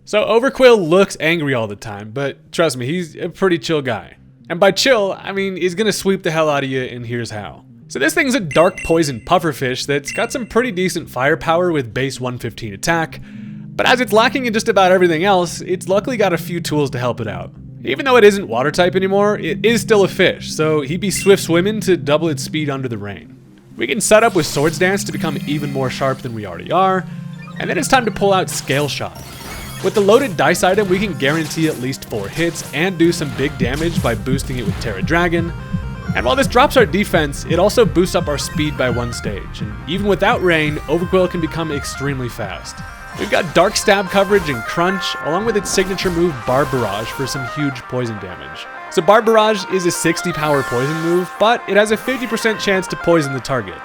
So Overqwil looks angry all the time, but trust me, he's a pretty chill guy. And by chill, I mean he's gonna sweep the hell out of you, and here's how. So this thing's a dark poison pufferfish that's got some pretty decent firepower with base 115 attack, but as it's lacking in just about everything else, it's luckily got a few tools to help it out. Even though it isn't water type anymore, it is still a fish, so he'd be swift swimming to double its speed under the rain. We can set up with Swords Dance to become even more sharp than we already are, and then it's time to pull out Scale Shot. With the loaded dice item, we can guarantee at least 4 hits and do some big damage by boosting it with Terra Dragon. And while this drops our defense, it also boosts up our speed by 1 stage. And even without rain, Overqwil can become extremely fast. We've got Dark Stab coverage and Crunch, along with its signature move Barb Barrage for some huge poison damage. So Barb Barrage is a 60 power poison move, but it has a 50% chance to poison the target.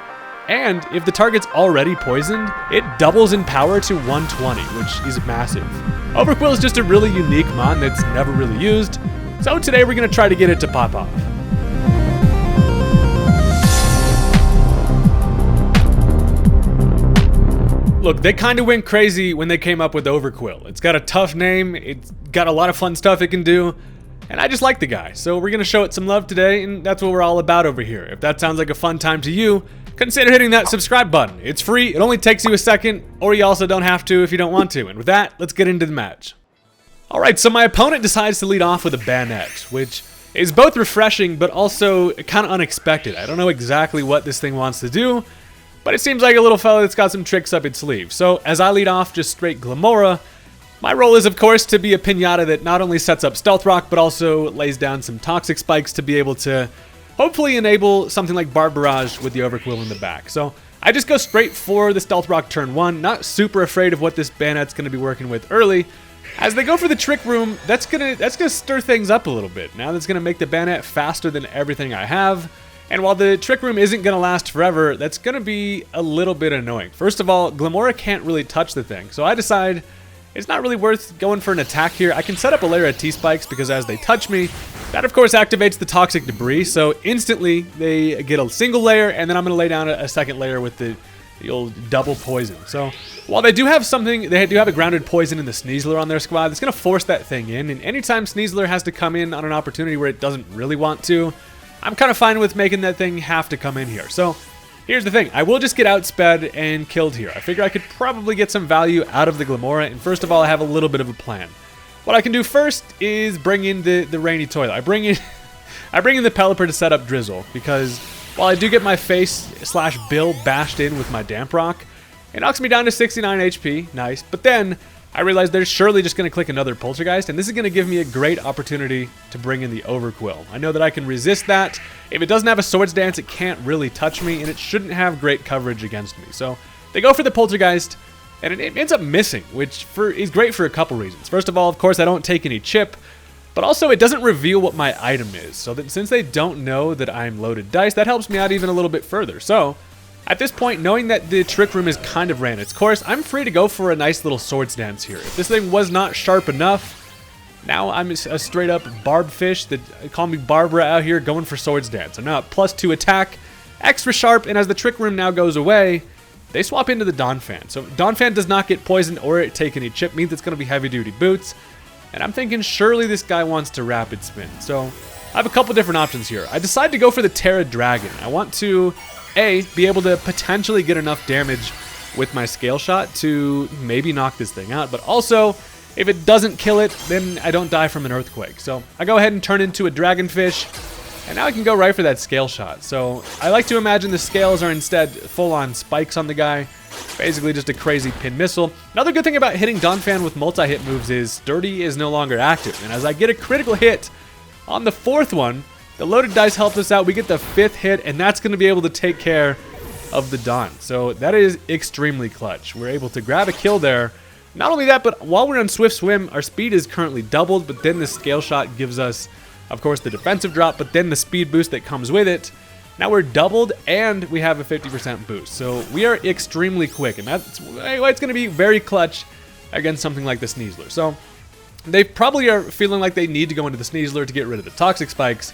And if the target's already poisoned, it doubles in power to 120, which is massive. Overqwil is just a really unique mon that's never really used, so today we're going to try to get it to pop off. Look, they kind of went crazy when they came up with Overqwil. It's got a tough name, it's got a lot of fun stuff it can do, and I just like the guy, so we're going to show it some love today, and that's what we're all about over here. If that sounds like a fun time to you, consider hitting that subscribe button. It's free, it only takes you a second, or you also don't have to if you don't want to. And with that, let's get into the match. Alright, so my opponent decides to lead off with a Banette, which is both refreshing but also kind of unexpected. I don't know exactly what this thing wants to do, but it seems like a little fella that's got some tricks up its sleeve. So as I lead off just straight Glamora, my role is of course to be a pinata that not only sets up Stealth Rock but also lays down some Toxic Spikes to be able to hopefully enable something like Barb Barrage with the Overqwil in the back. So I just go straight for the Stealth Rock turn 1, not super afraid of what this Banette's going to be working with early. As they go for the Trick Room, that's gonna stir things up a little bit. Now that's going to make the Banette faster than everything I have. And while the Trick Room isn't going to last forever, that's going to be a little bit annoying. First of all, Glamora can't really touch the thing, so I decide it's not really worth going for an attack here. I can set up a layer of T-Spikes because as they touch me, that of course activates the Toxic Debris, so instantly they get a single layer, and then I'm going to lay down a second layer with the old double poison. So while they do have something, they do have a grounded poison in the Sneasler on their squad, it's going to force that thing in, and anytime Sneasler has to come in on an opportunity where it doesn't really want to, I'm kind of fine with making that thing have to come in here. So here's the thing, I will just get outsped and killed here. I figure I could probably get some value out of the Glamora, and first of all, I have a little bit of a plan. What I can do first is bring in the Rainy Toilet. I bring in the Pelipper to set up Drizzle, because while I do get my face / bill bashed in with my Damp Rock, it knocks me down to 69 HP, nice, but then I realize they're surely just going to click another Poltergeist, and this is going to give me a great opportunity to bring in the Overqwil. I know that I can resist that. If it doesn't have a Swords Dance, it can't really touch me, and it shouldn't have great coverage against me. So they go for the Poltergeist, and it ends up missing, which is great for a couple reasons. First of all, of course, I don't take any chip, but also it doesn't reveal what my item is. So that since they don't know that I'm loaded dice, that helps me out even a little bit further. So at this point, knowing that the Trick Room is kind of ran its course, I'm free to go for a nice little Swords Dance here. If this thing was not sharp enough, now I'm a straight up Barb Fish that call me Barbara out here going for Swords Dance. I'm now at +2 attack, extra sharp, and as the Trick Room now goes away, they swap into the Donphan. So Donphan does not get poisoned or take any chip, means it's going to be heavy duty boots. And I'm thinking surely this guy wants to Rapid Spin. So I have a couple different options here. I decide to go for the Terra Dragon. I want to be able to potentially get enough damage with my Scale Shot to maybe knock this thing out, but also if it doesn't kill it, then I don't die from an Earthquake. So I go ahead and turn into a Dragonfish, and now I can go right for that Scale Shot. So I like to imagine the scales are instead full-on spikes on the guy, basically just a crazy pin missile. Another good thing about hitting Donphan with multi-hit moves is Sturdy is no longer active, and as I get a critical hit on the 4th one, the loaded dice helped us out. We get the 5th hit, and that's going to be able to take care of the Don. So that is extremely clutch. We're able to grab a kill there. Not only that, but while we're on Swift Swim, our speed is currently doubled, but then the Scale Shot gives us, of course, the defensive drop, but then the speed boost that comes with it. Now we're doubled, and we have a 50% boost. So we are extremely quick, and that's why it's going to be very clutch against something like the Sneasler. So they probably are feeling like they need to go into the Sneasler to get rid of the Toxic Spikes.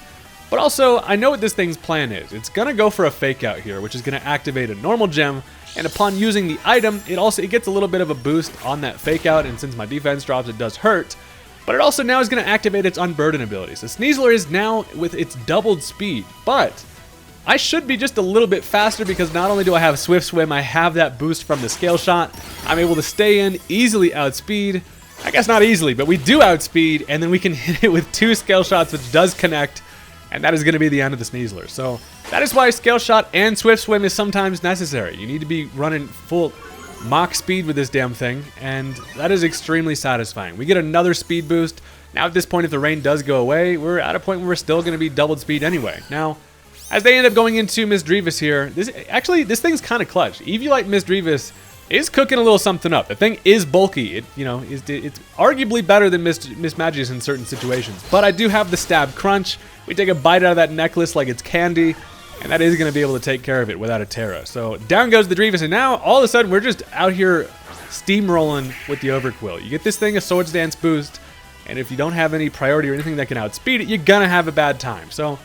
But also, I know what this thing's plan is. It's going to go for a Fake Out here, which is going to activate a normal gem, And upon using the item, it gets a little bit of a boost on that fake out, and since my defense drops, it does hurt. But it also now is going to activate its Unburden ability. So Sneasler is now with its doubled speed, but I should be just a little bit faster because not only do I have Swift Swim, I have that boost from the Scale Shot. I'm able to stay in, easily outspeed. I guess not easily, but we do outspeed, and then we can hit it with 2 Scale Shots, which does connect, and that is going to be the end of the Sneasler. So that is why Scale Shot and Swift Swim is sometimes necessary. You need to be running full Mach speed with this damn thing, and that is extremely satisfying. We get another speed boost. Now at this point, if the rain does go away, we're at a point where we're still going to be doubled speed anyway. Now, as they end up going into Miss Drevis here, this thing's kind of clutch. Eviolite Miss Drevis is cooking a little something up. The thing is bulky. It's arguably better than Miss Magius in certain situations. But I do have the Stab Crunch. We take a bite out of that necklace like it's candy, and that is going to be able to take care of it without a Terra. So down goes the Drevis, and now all of a sudden we're just out here steamrolling with the Overqwil. You get this thing a Swords Dance boost, and if you don't have any priority or anything that can outspeed it, you're going to have a bad time. So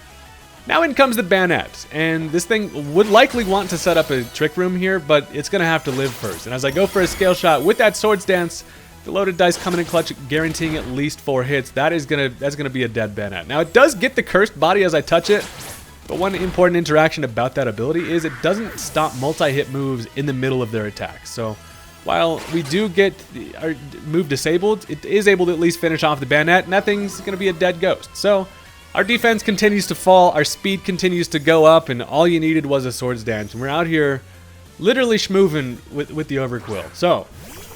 now in comes the Banette, and this thing would likely want to set up a Trick Room here, but it's going to have to live first. And as I go for a Scale Shot with that Swords Dance, the loaded dice coming in clutch, guaranteeing at least 4 hits. That's gonna be a dead Banette. Now it does get the Cursed Body as I touch it, but one important interaction about that ability is it doesn't stop multi-hit moves in the middle of their attacks. So while we do get our move disabled, it is able to at least finish off the Banette, and that thing's gonna be a dead ghost. So our defense continues to fall, our speed continues to go up, and all you needed was a Swords Dance, and we're out here literally schmoovin' with the Overqwil. So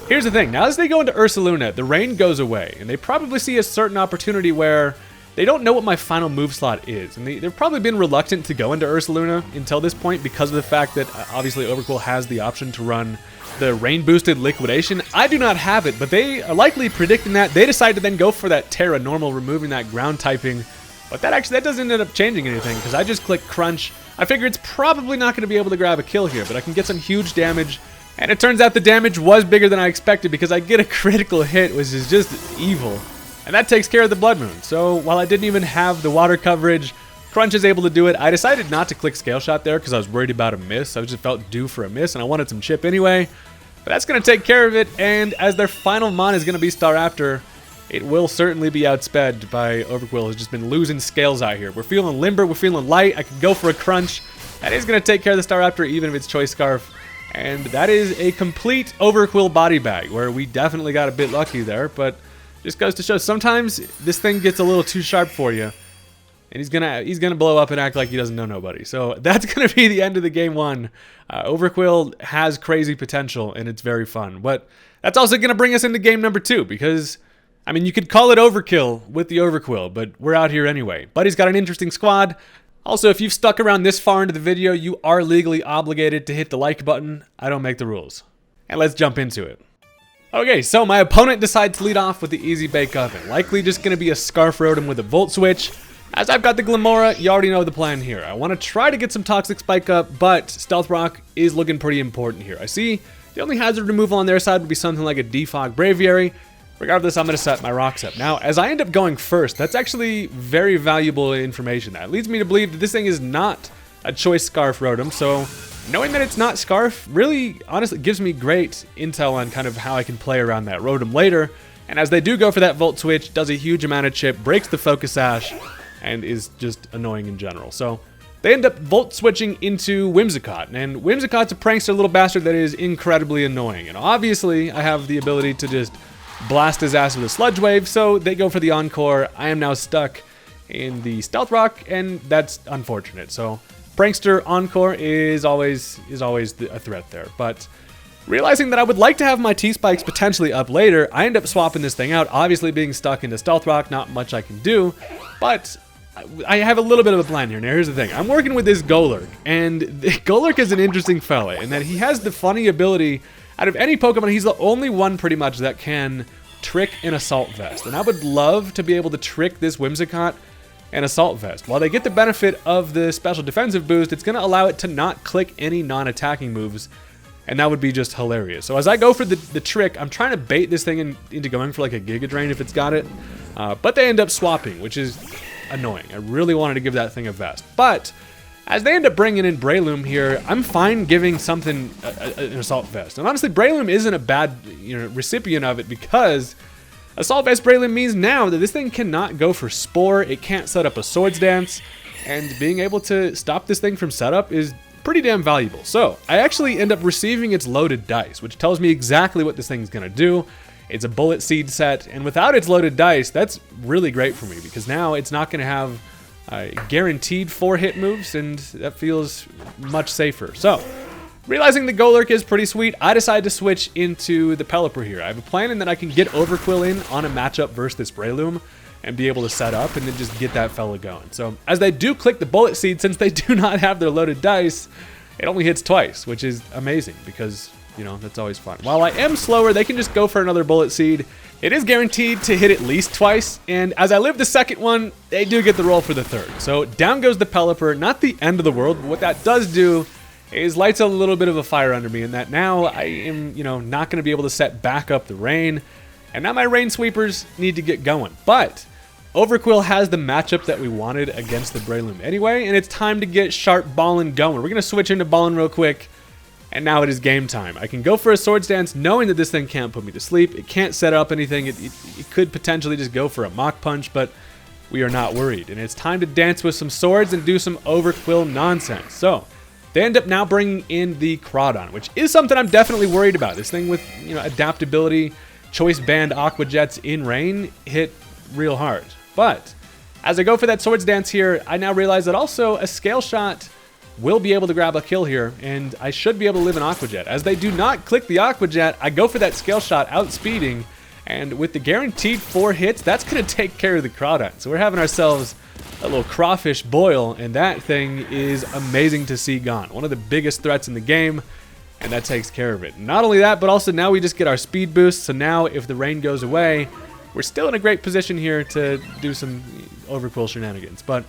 here's the thing, now as they go into Ursaluna, the rain goes away, and they probably see a certain opportunity where they don't know what my final move slot is, and they've probably been reluctant to go into Ursaluna until this point because of the fact that obviously Overqwil has the option to run the rain boosted liquidation. I do not have it, but they are likely predicting that. They decide to then go for that Terra normal, removing that ground typing, but that doesn't end up changing anything because I just click Crunch. I figure it's probably not going to be able to grab a kill here, but I can get some huge damage. And it turns out the damage was bigger than I expected because I get a critical hit, which is just evil. And that takes care of the Blood Moon. So while I didn't even have the water coverage, Crunch is able to do it. I decided not to click Scale Shot there because I was worried about a miss. I just felt due for a miss, and I wanted some chip anyway. But that's going to take care of it, and as their final mon is going to be Staraptor, it will certainly be outsped by Overqwil, who's just been losing scales out here. We're feeling limber, we're feeling light. I can go for a Crunch. That is going to take care of the Staraptor, even if it's Choice Scarf. And that is a complete Overqwil body bag, where we definitely got a bit lucky there, but just goes to show sometimes this thing gets a little too sharp for you, and he's gonna blow up and act like he doesn't know nobody. So that's gonna be the end of the game one. Overqwil has crazy potential, and it's very fun, but that's also gonna bring us into game number 2, because I mean, you could call it overkill with the Overqwil, but we're out here anyway. Buddy's got an interesting squad. Also, if you've stuck around this far into the video, you are legally obligated to hit the like button. I don't make the rules. And let's jump into it. Okay, so my opponent decides to lead off with the Easy Bake Oven. Likely just going to be a Scarf Rotom with a Volt Switch. As I've got the Glamora, you already know the plan here. I want to try to get some Toxic Spike up, but Stealth Rock is looking pretty important here. I see the only hazard removal on their side would be something like a Defog Braviary. Regardless, I'm going to set my rocks up. Now, as I end up going first, that's actually very valuable information. That leads me to believe that this thing is not a Choice Scarf Rotom, so knowing that it's not Scarf really, honestly, gives me great intel on kind of how I can play around that Rotom later. And as they do go for that Volt Switch, does a huge amount of chip, breaks the Focus Sash, and is just annoying in general. So they end up Volt Switching into Whimsicott, and Whimsicott's a prankster little bastard that is incredibly annoying. And obviously, I have the ability to just blast his ass with a Sludge Wave, so they go for the Encore. I am now stuck in the Stealth Rock, and that's unfortunate. So Prankster Encore is always a threat there. But realizing that I would like to have my T-Spikes potentially up later, I end up swapping this thing out. Obviously being stuck into Stealth Rock, not much I can do, but I have a little bit of a plan here. Now here's the thing, I'm working with this Golurk, and Golurk is an interesting fella in that he has the funny ability. Out of any Pokemon, he's the only one pretty much that can trick an Assault Vest. And I would love to be able to trick this Whimsicott and Assault Vest. While they get the benefit of the special defensive boost, it's going to allow it to not click any non-attacking moves. And that would be just hilarious. So as I go for the trick, I'm trying to bait this thing into going for like a Giga Drain if it's got it. But they end up swapping, which is annoying. I really wanted to give that thing a Vest. But As they end up bringing in Breloom here, I'm fine giving something an Assault Vest. And honestly, Breloom isn't a bad recipient of it, because Assault Vest Breloom means now that this thing cannot go for Spore, it can't set up a Swords Dance, and being able to stop this thing from setup is pretty damn valuable. So I actually end up receiving its loaded dice, which tells me exactly what this thing's gonna do. It's a Bullet Seed set, and without its loaded dice, that's really great for me, because now it's not gonna have guaranteed 4-hit moves, and that feels much safer. So, realizing the Golurk is pretty sweet, I decide to switch into the Pelipper here. I have a plan in that I can get Overqwil in on a matchup versus this Breloom and be able to set up and then just get that fella going. So, as they do click the Bullet Seed, since they do not have their loaded dice, it only hits twice, which is amazing because, you know, that's always fun. While I am slower, they can just go for another Bullet Seed. It is guaranteed to hit at least twice, and as I live the second one, they do get the roll for the third. So down goes the Pelipper, not the end of the world, but what that does do is lights a little bit of a fire under me, in that now I am, you know, not going to be able to set back up the rain, and now my rain sweepers need to get going. But Overqwil has the matchup that we wanted against the Breloom anyway, and it's time to get Sharp Ballin' going. We're going to switch into Ballin' real quick. And now it is game time. I can go for a Swords Dance knowing that this thing can't put me to sleep. It can't set up anything. It could potentially just go for a Mach Punch, but we are not worried. And it's time to dance with some swords and do some Overqwil nonsense. So they end up now bringing in the Crawdon, which is something I'm definitely worried about. This thing with, you know, adaptability, Choice Band Aqua Jets in rain hit real hard. But as I go for that Swords Dance here, I now realize that also a Scale Shot will be able to grab a kill here, and I should be able to live an Aqua Jet. As they do not click the Aqua Jet, I go for that Scale Shot outspeeding, and with the guaranteed 4 hits, that's going to take care of the Crawdon. So we're having ourselves a little crawfish boil, and that thing is amazing to see gone. One of the biggest threats in the game, and that takes care of it. Not only that, but also now we just get our speed boost, so now if the rain goes away, we're still in a great position here to do some Overqwil shenanigans. But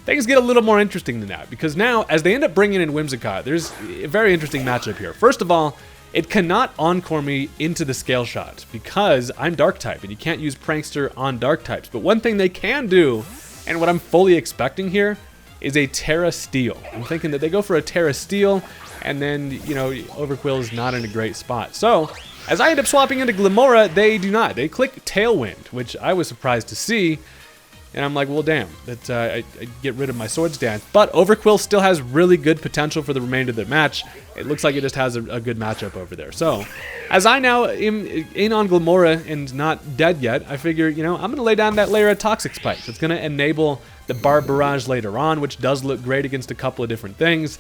things get a little more interesting than that, because now, as they end up bringing in Whimsicott, there's a very interesting matchup here. First of all, it cannot Encore me into the Scale Shot, because I'm Dark type, and you can't use Prankster on Dark types. But one thing they can do, and what I'm fully expecting here, is a Terra Steel. I'm thinking that they go for a Terra Steel, and then, you know, Overqwil is not in a great spot. So, as I end up swapping into Glimmora, they do not. They click Tailwind, which I was surprised to see. And I'm like, well, damn, that I get rid of my Swords Dance. But Overqwil still has really good potential for the remainder of the match. It looks like it just has a good matchup over there. So, as I now am in on Glimmora and not dead yet, I figure, you know, I'm going to lay down that layer of Toxic Spikes. It's going to enable the Barb Barrage later on, which does look great against a couple of different things.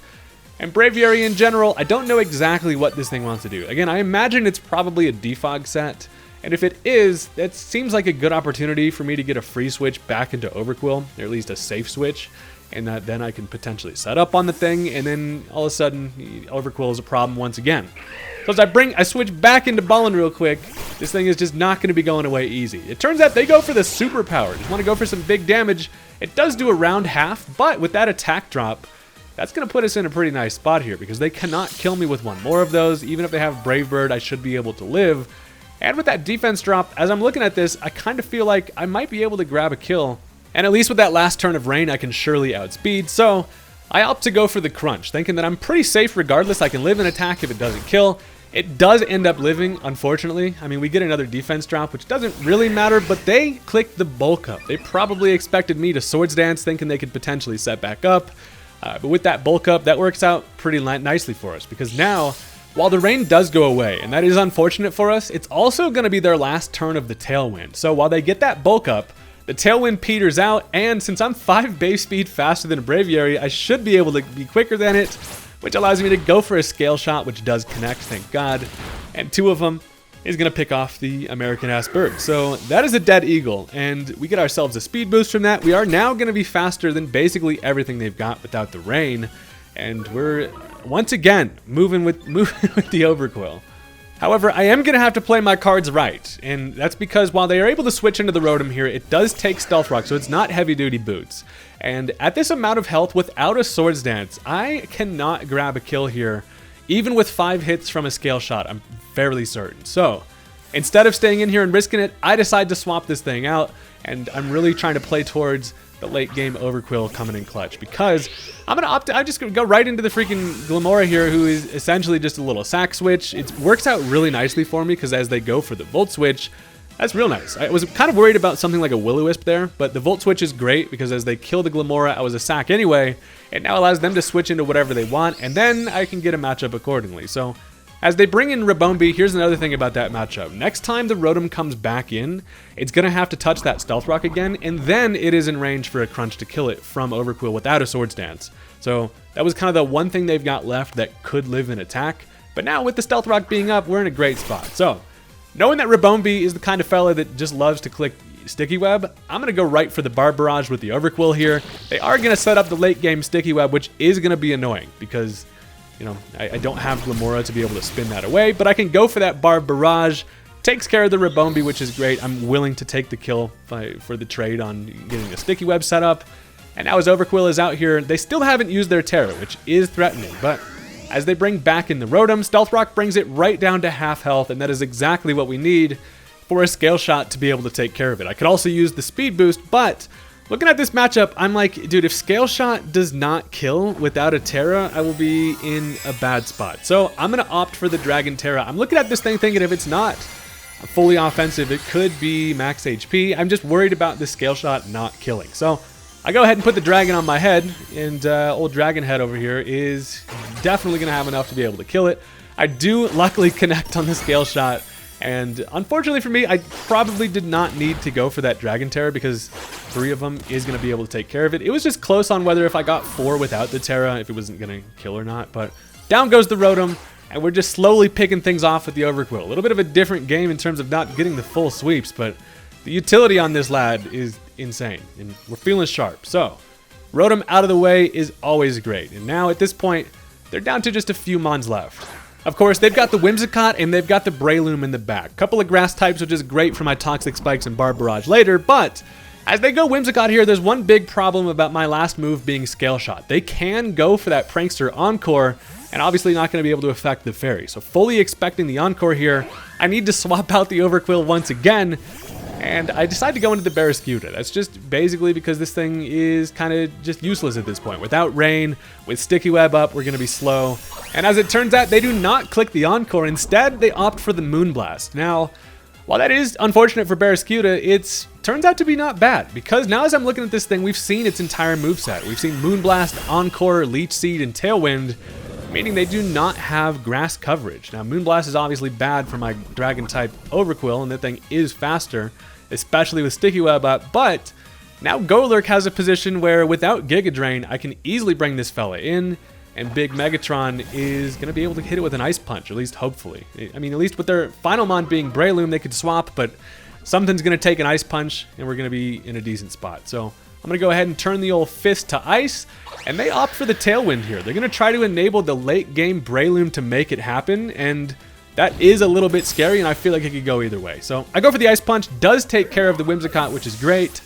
And Braviary in general, I don't know exactly what this thing wants to do. Again, I imagine it's probably a defog set. And if it is, that seems like a good opportunity for me to get a free switch back into Overqwil, or at least a safe switch, and that then I can potentially set up on the thing, and then all of a sudden, Overqwil is a problem once again. So as I switch back into Ballin real quick, this thing is just not going to be going away easy. It turns out they go for the superpower. Just want to go for some big damage. It does do around half, but with that attack drop, that's going to put us in a pretty nice spot here, because they cannot kill me with one more of those. Even if they have Brave Bird, I should be able to live. And with that defense drop, as I'm looking at this, I kind of feel like I might be able to grab a kill. And at least with that last turn of rain, I can surely outspeed. So I opt to go for the crunch, thinking that I'm pretty safe regardless. I can live an attack if it doesn't kill. It does end up living, unfortunately. I mean, we get another defense drop, which doesn't really matter, but they clicked the bulk up. They probably expected me to Swords Dance, thinking they could potentially set back up. But with that bulk up, that works out pretty nicely for us, because now, while the rain does go away, and that is unfortunate for us, it's also going to be their last turn of the Tailwind. So while they get that bulk up, the Tailwind peters out, and since I'm 5 base speed faster than a Braviary, I should be able to be quicker than it, which allows me to go for a Scale Shot, which does connect, thank God. And 2 of them is going to pick off the American-ass bird. So that is a dead eagle, and we get ourselves a speed boost from that. We are now going to be faster than basically everything they've got without the rain, and we're once again moving with the Overqwil. However, I am going to have to play my cards right, and that's because while they are able to switch into the Rotom here, it does take Stealth Rock, so it's not heavy-duty boots. And at this amount of health, without a Swords Dance, I cannot grab a kill here, even with 5 hits from a Scale Shot, I'm fairly certain. So, Instead of staying in here and risking it, I decide to swap this thing out, and I'm really trying to play towards the late game Overqwil coming in clutch, because I'm just gonna go right into the freaking Glimmora here, who is essentially just a little sack switch. It works out really nicely for me, because as they go for the Volt Switch, that's real nice. I was kind of worried about something like a Will-O-Wisp there, but the Volt Switch is great, because as they kill the Glimmora, I was a sack anyway. It now allows them to switch into whatever they want, and then I can get a matchup accordingly. So as they bring in Rabombi, here's another thing about that matchup. Next time the Rotom comes back in, it's going to have to touch that Stealth Rock again, and then it is in range for a Crunch to kill it from Overqwil without a Swords Dance. So that was kind of the one thing they've got left that could live in attack. But now with the Stealth Rock being up, we're in a great spot. So knowing that Rabombi is the kind of fella that just loves to click Sticky Web, I'm going to go right for the Barb Barrage with the Overqwil here. They are going to set up the late game Sticky Web, which is going to be annoying, because you know, I don't have Glimmora to be able to spin that away, but I can go for that Barb Barrage. Takes care of the Rabombi, which is great. I'm willing to take the kill for the trade on getting a Sticky Web set up. And now as Overqwil is out here, they still haven't used their Terra, which is threatening, but as they bring back in the Rotom, Stealth Rock brings it right down to half health, and that is exactly what we need for a Scale Shot to be able to take care of it. I could also use the Speed Boost, but looking at this matchup, I'm like, dude, if Scale Shot does not kill without a Terra, I will be in a bad spot. So I'm going to opt for the Dragon Terra. I'm looking at this thing thinking if it's not fully offensive, it could be max HP. I'm just worried about the Scale Shot not killing. So I go ahead and put the Dragon on my head, and old Dragon Head over here is definitely going to have enough to be able to kill it. I do luckily connect on the Scale Shot. And unfortunately for me, I probably did not need to go for that Dragon Terra, because 3 of them is going to be able to take care of it. It was just close on whether if I got 4 without the Terra, if it wasn't going to kill or not. But down goes the Rotom, and we're just slowly picking things off with the Overqwil. A little bit of a different game in terms of not getting the full sweeps, but the utility on this lad is insane, and we're feeling sharp. So Rotom out of the way is always great. And now at this point, they're down to just a few Mons left. Of course, they've got the Whimsicott and they've got the Breloom in the back. Couple of grass types, which is great for my Toxic Spikes and Barb Barrage later, but as they go Whimsicott here, there's one big problem about my last move being Scale Shot. They can go for that Prankster Encore, and obviously not going to be able to affect the Fairy. So fully expecting the Encore here, I need to swap out the Overqwil once again, and I decide to go into the Barraskewda. That's just basically because this thing is kind of just useless at this point. Without Rain, with Sticky Web up, we're going to be slow. And as it turns out, they do not click the Encore. Instead, they opt for the Moonblast. Now, while that is unfortunate for Barraskewda, it turns out to be not bad. Because now as I'm looking at this thing, we've seen its entire moveset. We've seen Moonblast, Encore, Leech Seed, and Tailwind, meaning they do not have grass coverage. Now, Moonblast is obviously bad for my Dragon-type Overqwil, and that thing is faster, especially with Sticky Web up, but now Golurk has a position where without Giga Drain, I can easily bring this fella in, and Big Megatron is going to be able to hit it with an Ice Punch, at least hopefully. I mean, at least with their final mon being Breloom, they could swap, but something's going to take an Ice Punch, and we're going to be in a decent spot. So I'm going to go ahead and turn the old Fist to Ice, and they opt for the Tailwind here. They're going to try to enable the late game Breloom to make it happen, and that is a little bit scary, and I feel like it could go either way. So I go for the Ice Punch, does take care of the Whimsicott, which is great.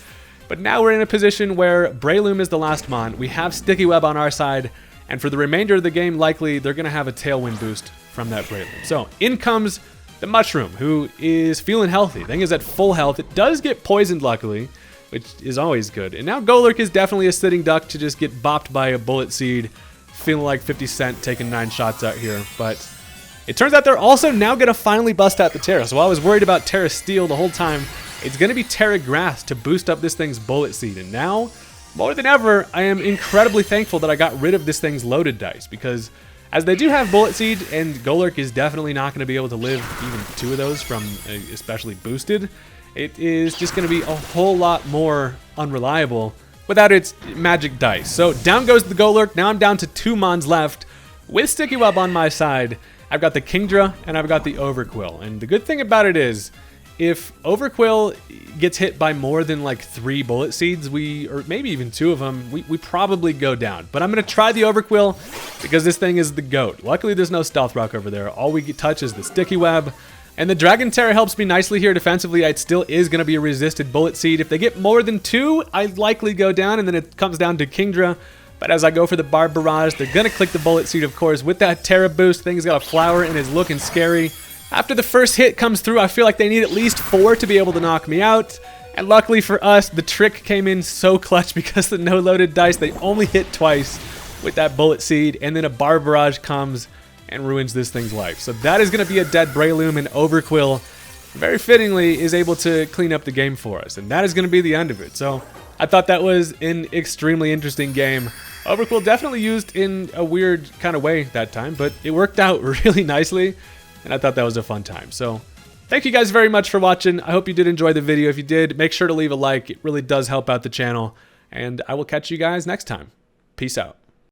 But now we're in a position where Breloom is the last mon. We have Sticky Web on our side, and for the remainder of the game, likely they're going to have a Tailwind boost from that Breloom. So in comes the Mushroom, who is feeling healthy. Thing is at full health. It does get poisoned, luckily, which is always good. And now Golurk is definitely a sitting duck to just get bopped by a Bullet Seed. Feeling like 50 Cent taking 9 shots out here, but it turns out they're also now going to finally bust out the Terra. So while I was worried about Terra Steel the whole time, it's going to be Terra Grass to boost up this thing's Bullet Seed. And now, more than ever, I am incredibly thankful that I got rid of this thing's loaded dice, because as they do have Bullet Seed, and Golurk is definitely not going to be able to live even 2 of those from especially boosted, it is just going to be a whole lot more unreliable without its magic dice. So down goes the Golurk. Now I'm down to 2 mons left with Sticky Web on my side. I've got the Kingdra and I've got the Overqwil. And the good thing about it is, if Overqwil gets hit by more than like 3 Bullet Seeds, or maybe even 2 of them, we probably go down. But I'm going to try the Overqwil because this thing is the GOAT. Luckily, there's no Stealth Rock over there. All we touch is the Sticky Web. And the Dragon Terra helps me nicely here defensively. It still is going to be a resisted Bullet Seed. If they get more than 2, I likely go down, and then it comes down to Kingdra. But as I go for the Barb Barrage, they're going to click the Bullet Seed, of course. With that Terra boost, thing's got a flower and is looking scary. After the first hit comes through, I feel like they need at least 4 to be able to knock me out. And luckily for us, the trick came in so clutch because the no loaded dice, they only hit twice with that bullet seed, and then a bar barrage comes and ruins this thing's life. So that is going to be a dead Breloom, and Overqwil, very fittingly, is able to clean up the game for us. And that is going to be the end of it. So I thought that was an extremely interesting game. Overqwil definitely used in a weird kind of way that time, but it worked out really nicely, and I thought that was a fun time. So thank you guys very much for watching. I hope you did enjoy the video. If you did, make sure to leave a like. It really does help out the channel, and I will catch you guys next time. Peace out.